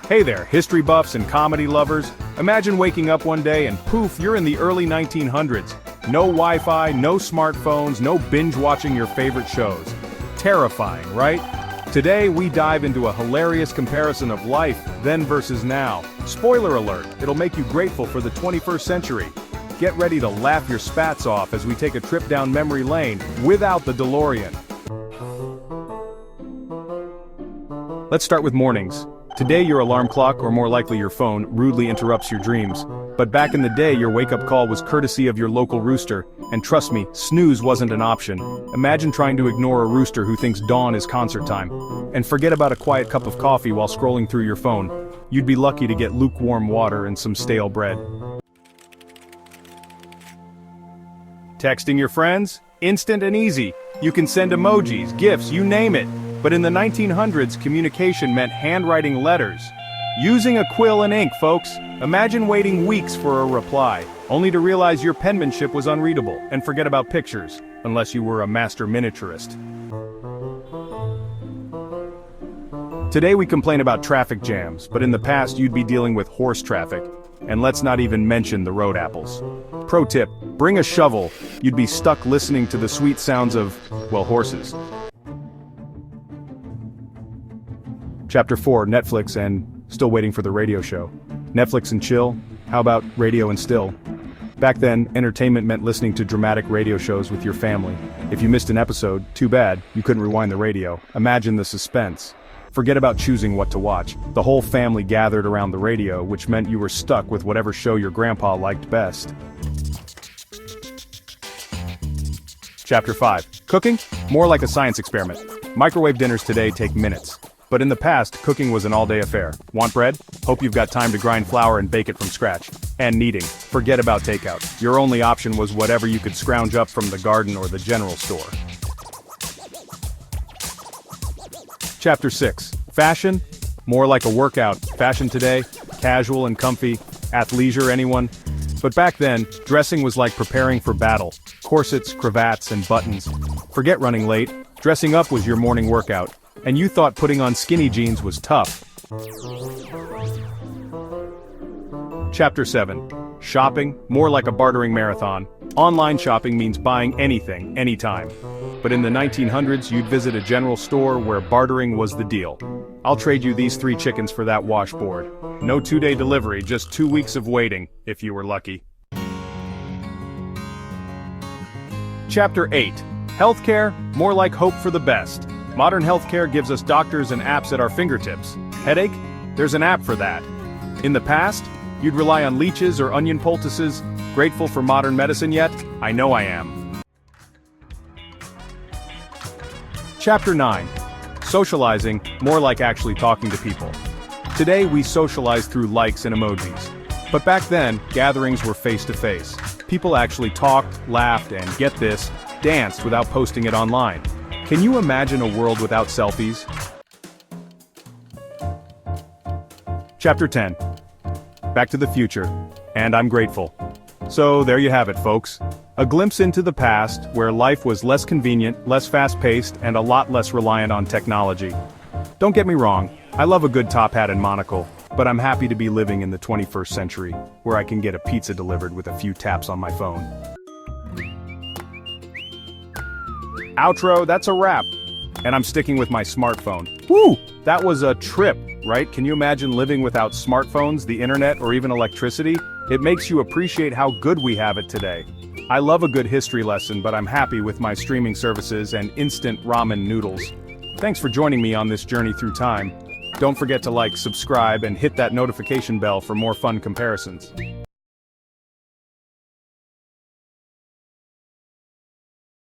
Hey there, history buffs and comedy lovers. Imagine waking up one day and poof, you're in the early 1900s. No Wi-Fi, no smartphones, no binge-watching your favorite shows. Terrifying, right? Today, we dive into a hilarious comparison of life, then versus now. Spoiler alert, it'll make you grateful for the 21st century. Get ready to laugh your spats off as we take a trip down memory lane without the DeLorean. Let's start with mornings. Today your alarm clock, or more likely your phone, rudely interrupts your dreams. But back in the day your wake-up call was courtesy of your local rooster, and trust me, snooze wasn't an option. Imagine trying to ignore a rooster who thinks dawn is concert time. And forget about a quiet cup of coffee while scrolling through your phone. You'd be lucky to get lukewarm water and some stale bread. Texting your friends? Instant and easy. You can send emojis, GIFs, you name it. But in the 1900s, communication meant handwriting letters. Using a quill and ink, folks. Imagine waiting weeks for a reply, only to realize your penmanship was unreadable, and forget about pictures, unless you were a master miniaturist. Today we complain about traffic jams, but in the past you'd be dealing with horse traffic. And let's not even mention the road apples. Pro tip, bring a shovel. You'd be stuck listening to the sweet sounds of, well, horses. Chapter 4, Netflix and still waiting for the radio show. Netflix and chill? How about radio and still? Back then, entertainment meant listening to dramatic radio shows with your family. If you missed an episode, too bad, you couldn't rewind the radio. Imagine the suspense. Forget about choosing what to watch. The whole family gathered around the radio, which meant you were stuck with whatever show your grandpa liked best. Chapter 5. Cooking? More like a science experiment. Microwave dinners today take minutes. But in the past, cooking was an all-day affair. Want bread? Hope you've got time to grind flour and bake it from scratch. And kneading. Forget about takeout. Your only option was whatever you could scrounge up from the garden or the general store. Chapter 6. Fashion? More like a workout. Fashion today? Casual and comfy. Athleisure, anyone? But back then, dressing was like preparing for battle. Corsets, cravats, and buttons. Forget running late. Dressing up was your morning workout. And you thought putting on skinny jeans was tough. Chapter 7. Shopping? More like a bartering marathon. Online shopping means buying anything, anytime. But in the 1900s, you'd visit a general store where bartering was the deal. I'll trade you these 3 chickens for that washboard. No 2-day delivery, just 2 weeks of waiting, if you were lucky. Chapter 8. Healthcare? More like hope for the best. Modern healthcare gives us doctors and apps at our fingertips. Headache? There's an app for that. In the past, you'd rely on leeches or onion poultices. Grateful for modern medicine yet? I know I am. Chapter 9. Socializing, more like actually talking to people. Today we socialize through likes and emojis. But back then, gatherings were face-to-face. People actually talked, laughed, and get this, danced without posting it online. Can you imagine a world without selfies? Chapter 10. Back to the future. And I'm grateful. So there you have it, folks. A glimpse into the past, where life was less convenient, less fast-paced, and a lot less reliant on technology. Don't get me wrong, I love a good top hat and monocle, but I'm happy to be living in the 21st century, where I can get a pizza delivered with a few taps on my phone. Outro, that's a wrap. And I'm sticking with my smartphone. Woo! That was a trip, right? Can you imagine living without smartphones, the internet, or even electricity? It makes you appreciate how good we have it today. I love a good history lesson, but I'm happy with my streaming services and instant ramen noodles. Thanks for joining me on this journey through time. Don't forget to like, subscribe, and hit that notification bell for more fun comparisons.